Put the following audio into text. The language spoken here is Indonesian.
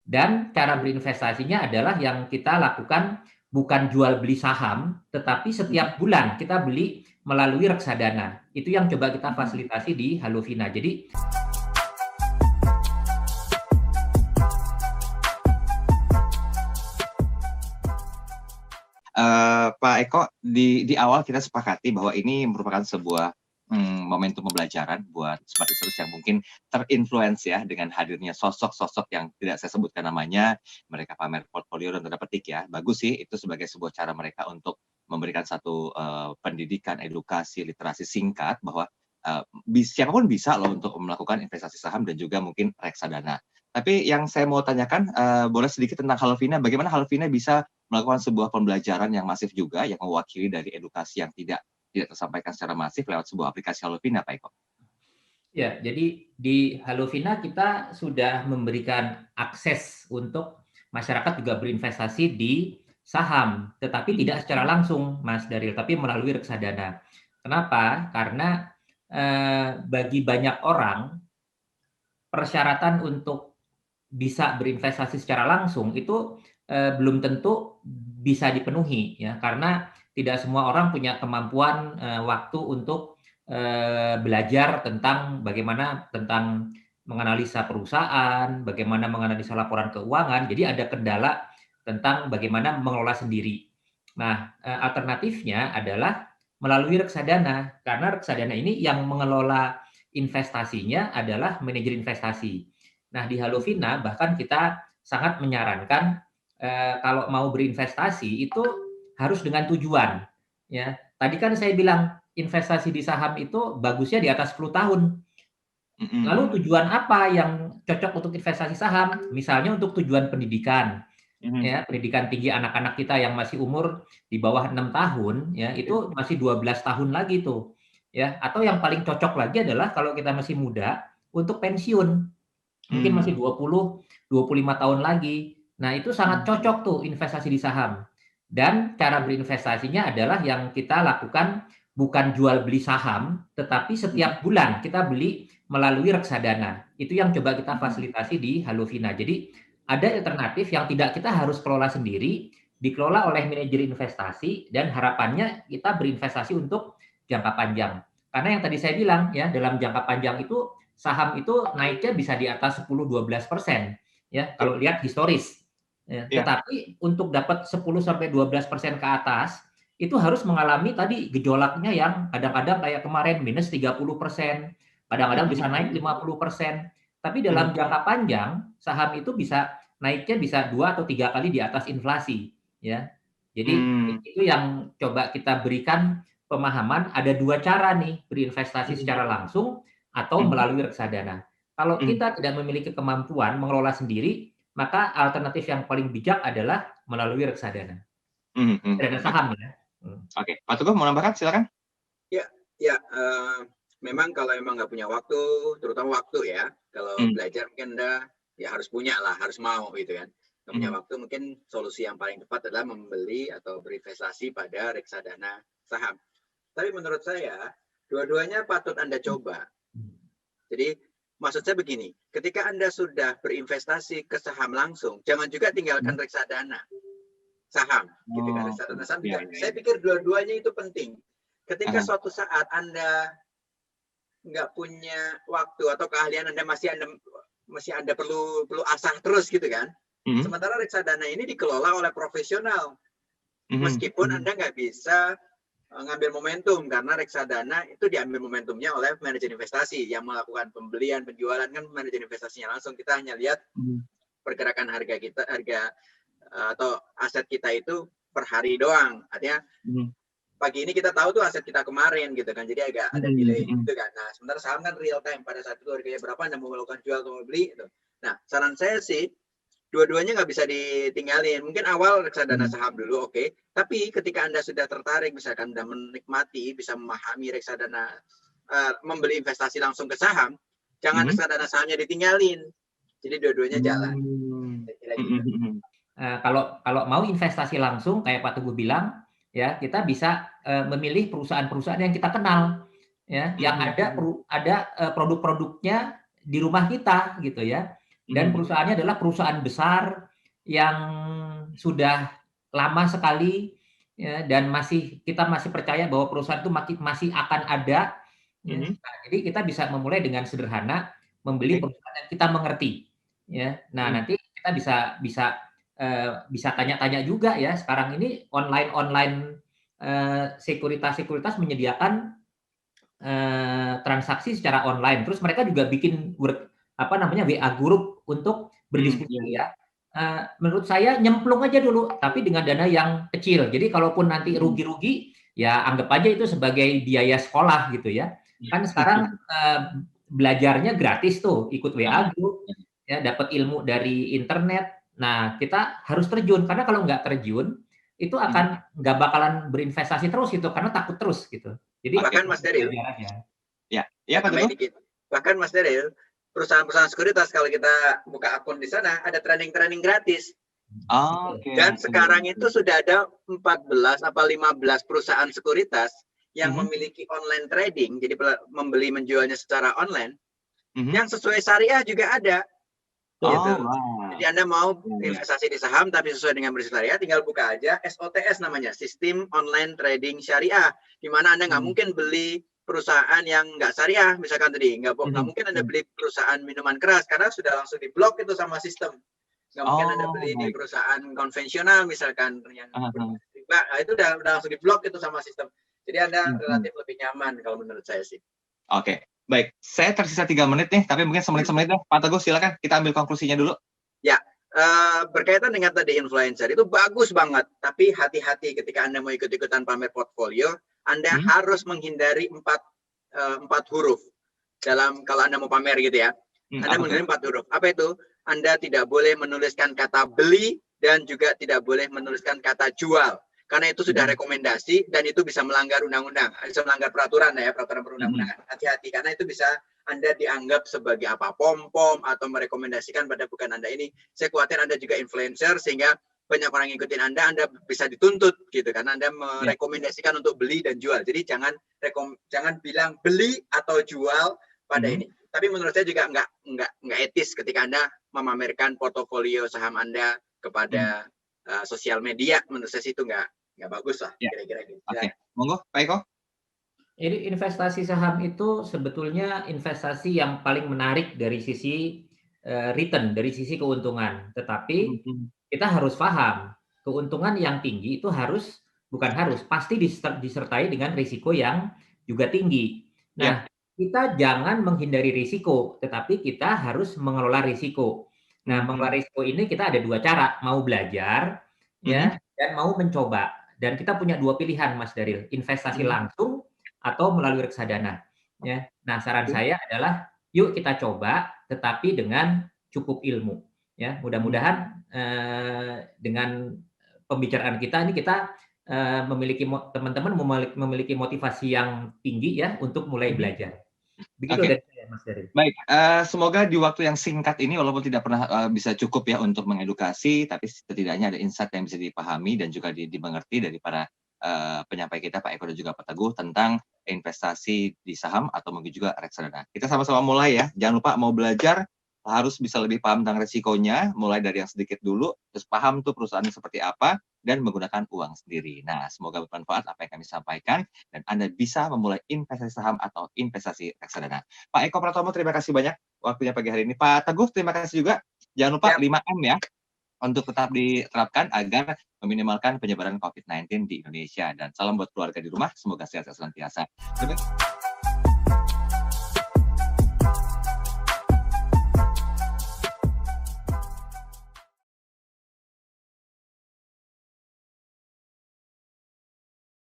Dan cara berinvestasinya adalah yang kita lakukan bukan jual beli saham, tetapi setiap bulan kita beli melalui reksadana. Itu yang coba kita fasilitasi di Halovina. Jadi Pak Eko, di awal kita sepakati bahwa ini merupakan sebuah momentum pembelajaran buat smart listeners yang mungkin terinfluence ya dengan hadirnya sosok-sosok yang tidak saya sebutkan namanya, mereka pamer portfolio dan tanda petik ya. Bagus sih itu sebagai sebuah cara mereka untuk memberikan satu pendidikan, edukasi, literasi singkat bahwa siapapun bisa loh untuk melakukan investasi saham dan juga mungkin reksadana. Tapi yang saya mau tanyakan, boleh sedikit tentang Halovina, bagaimana Halovina bisa melakukan sebuah pembelajaran yang masif juga, yang mewakili dari edukasi yang tidak tersampaikan secara masif lewat sebuah aplikasi Halovina, Pak Eko? ya, jadi di Halovina kita sudah memberikan akses untuk masyarakat juga berinvestasi di saham, tetapi tidak secara langsung, Mas Daryl, tapi melalui reksadana. Kenapa? Karena bagi banyak orang persyaratan untuk bisa berinvestasi secara langsung itu belum tentu bisa dipenuhi ya, karena tidak semua orang punya kemampuan waktu untuk belajar tentang bagaimana menganalisa perusahaan, bagaimana menganalisa laporan keuangan. Jadi ada kendala tentang bagaimana mengelola sendiri. Nah, alternatifnya adalah melalui reksadana, karena reksadana ini yang mengelola investasinya adalah manajer investasi. Nah, di Halovina bahkan kita sangat menyarankan kalau mau berinvestasi itu harus dengan tujuan. Ya, tadi kan saya bilang investasi di saham itu bagusnya di atas 10 tahun. Lalu tujuan apa yang cocok untuk investasi saham? Misalnya untuk tujuan pendidikan, ya, pendidikan tinggi anak-anak kita yang masih umur di bawah 6 tahun, ya, itu masih 12 tahun lagi tuh. Ya, atau yang paling cocok lagi adalah kalau kita masih muda untuk pensiun. Mungkin masih 20, 25 tahun lagi. Nah, itu sangat cocok tuh investasi di saham. Dan cara berinvestasinya adalah yang kita lakukan bukan jual beli saham, tetapi setiap bulan kita beli melalui reksadana. Itu yang coba kita fasilitasi di Halovina. Jadi ada alternatif yang tidak kita harus kelola sendiri, dikelola oleh manajer investasi dan harapannya kita berinvestasi untuk jangka panjang. Karena yang tadi saya bilang ya, dalam jangka panjang itu saham itu naiknya bisa di atas 10-12% ya kalau lihat historis. Ya, tetapi untuk dapat 10-12% ke atas itu harus mengalami tadi gejolaknya yang kadang-kadang kayak kemarin minus 30%, kadang-kadang bisa naik 50%. Tapi dalam jangka panjang saham itu bisa naiknya bisa 2 atau 3 kali di atas inflasi ya. Jadi itu yang coba kita berikan pemahaman, ada dua cara nih berinvestasi secara langsung atau melalui reksadana. Kalau kita tidak memiliki kemampuan mengelola sendiri, maka alternatif yang paling bijak adalah melalui reksadana. Reksadana saham ya. Oke, Pak Teguh mau nambahkan, silakan. Ya, memang kalau emang nggak punya waktu, terutama waktu ya, kalau belajar mungkin Anda ya harus punya lah, harus mau gitu kan. Nggak punya waktu, mungkin solusi yang paling tepat adalah membeli atau berinvestasi pada reksadana saham. Tapi menurut saya, dua-duanya patut Anda coba. Jadi, maksud saya begini, ketika Anda sudah berinvestasi ke saham langsung, jangan juga tinggalkan reksadana saham. Gitu kan, reksadana saham. Saya pikir dua-duanya itu penting. Ketika suatu saat Anda nggak punya waktu atau keahlian Anda masih Anda perlu asah terus gitu kan. Sementara reksadana ini dikelola oleh profesional. Meskipun Anda nggak bisa ngambil momentum karena reksadana itu diambil momentumnya oleh manajer investasi yang melakukan pembelian, penjualan kan manajer investasinya langsung. Kita hanya lihat pergerakan harga atau aset kita itu per hari doang. Artinya pagi ini kita tahu tuh aset kita kemarin gitu kan, jadi agak ada delay gitu kan. Nah, sementara saham kan real time, pada saat itu harganya berapa Anda mau melakukan jual atau beli gitu. Nah, saran saya sih dua-duanya nggak bisa ditinggalin. Mungkin awal reksadana saham dulu, oke. Tapi ketika Anda sudah tertarik, misalkan Anda menikmati, bisa memahami reksadana, membeli investasi langsung ke saham, jangan reksadana sahamnya ditinggalin. Jadi dua-duanya jalan. Kalau mau investasi langsung, kayak Pak Teguh bilang, ya kita bisa memilih perusahaan-perusahaan yang kita kenal, ya, yang ada produk-produknya di rumah kita, gitu ya. Dan perusahaannya adalah perusahaan besar yang sudah lama sekali ya, dan kita masih percaya bahwa perusahaan itu masih akan ada ya. Nah, jadi kita bisa memulai dengan sederhana membeli perusahaan yang kita mengerti ya. Nah, nanti kita bisa tanya-tanya juga ya. Sekarang ini online sekuritas menyediakan transaksi secara online. Terus mereka juga bikin WA group untuk berdiskusi ya. Menurut saya nyemplung aja dulu, tapi dengan dana yang kecil. Jadi kalaupun nanti rugi-rugi, ya anggap aja itu sebagai biaya sekolah gitu ya. Kan sekarang belajarnya gratis tuh, ikut WA group, ya dapat ilmu dari internet. Nah, kita harus terjun karena kalau nggak terjun itu akan nggak bakalan berinvestasi terus gitu karena takut terus gitu. Jadi bahkan Mas Daryl, bahkan Mas Daryl, perusahaan-perusahaan sekuritas kalau kita buka akun di sana ada training gratis. Dan sekarang itu sudah ada 14 apa 15 perusahaan sekuritas yang memiliki online trading, jadi membeli menjualnya secara online, yang sesuai syariah juga ada. Gitu. Jadi Anda mau investasi di saham tapi sesuai dengan prinsip syariah, tinggal buka aja SOTS namanya, Sistem Online Trading Syariah, di mana Anda nggak mungkin beli perusahaan yang nggak syariah, misalkan tadi nggak mungkin Anda beli perusahaan minuman keras karena sudah langsung diblok itu sama sistem. Nggak mungkin Anda beli di perusahaan konvensional misalkan yang nah, itu udah langsung diblok itu sama sistem. Jadi Anda relatif lebih nyaman kalau menurut saya sih. Oke. Baik, saya tersisa 3 menit nih, tapi mungkin semenit deh. Pak Teguh, silakan kita ambil konklusinya dulu. Ya, berkaitan dengan tadi influencer, itu bagus banget. Tapi hati-hati ketika Anda mau ikut-ikutan pamer portfolio, Anda harus menghindari 4 huruf. Kalau Anda mau pamer gitu ya. Anda menghindari 4 huruf. Apa itu? Anda tidak boleh menuliskan kata beli dan juga tidak boleh menuliskan kata jual. Karena itu sudah rekomendasi dan itu bisa melanggar undang-undang, bisa melanggar peraturan perundang-undangan. Hati-hati karena itu bisa Anda dianggap sebagai pom-pom atau merekomendasikan pada bukan Anda ini. Saya khawatir Anda juga influencer sehingga banyak orang ngikutin Anda bisa dituntut gitu karena Anda merekomendasikan untuk beli dan jual. Jadi jangan bilang beli atau jual pada ini. Tapi menurut saya juga nggak etis ketika Anda memamerkan portofolio saham Anda kepada sosial media. Menurut saya itu nggak bagus lah kira-kira gitu. Oke, monggo Pak Eko. Jadi investasi saham itu sebetulnya investasi yang paling menarik dari sisi return, dari sisi keuntungan. Tetapi kita harus paham keuntungan yang tinggi itu pasti disertai dengan risiko yang juga tinggi. Nah, kita jangan menghindari risiko, tetapi kita harus mengelola risiko. Nah, mengelola risiko ini kita ada 2 cara, mau belajar ya dan mau mencoba. Dan kita punya 2 pilihan Mas Daryl, investasi langsung atau melalui reksadana ya. Nah, saran saya adalah yuk kita coba tetapi dengan cukup ilmu ya. Mudah-mudahan dengan pembicaraan kita ini kita teman-teman memiliki motivasi yang tinggi ya untuk mulai belajar. Begitu dari saya Mas Daryl. Baik, semoga di waktu yang singkat ini walaupun tidak pernah bisa cukup ya untuk mengedukasi, tapi setidaknya ada insight yang bisa dipahami dan juga dimengerti dari para penyampai kita Pak Eko dan juga Pak Teguh tentang investasi di saham atau mungkin juga reksadana. Kita sama-sama mulai ya. Jangan lupa mau belajar harus bisa lebih paham tentang resikonya, mulai dari yang sedikit dulu, terus paham tuh perusahaannya seperti apa dan menggunakan uang sendiri. Nah, semoga bermanfaat apa yang kami sampaikan dan Anda bisa memulai investasi saham atau investasi reksadana. Pak Eko Pratomo, terima kasih banyak waktunya pagi hari ini. Pak Teguh, terima kasih juga. Jangan lupa 5M ya untuk tetap diterapkan agar meminimalkan penyebaran COVID-19 di Indonesia. Dan salam buat keluarga di rumah, semoga sehat senantiasa.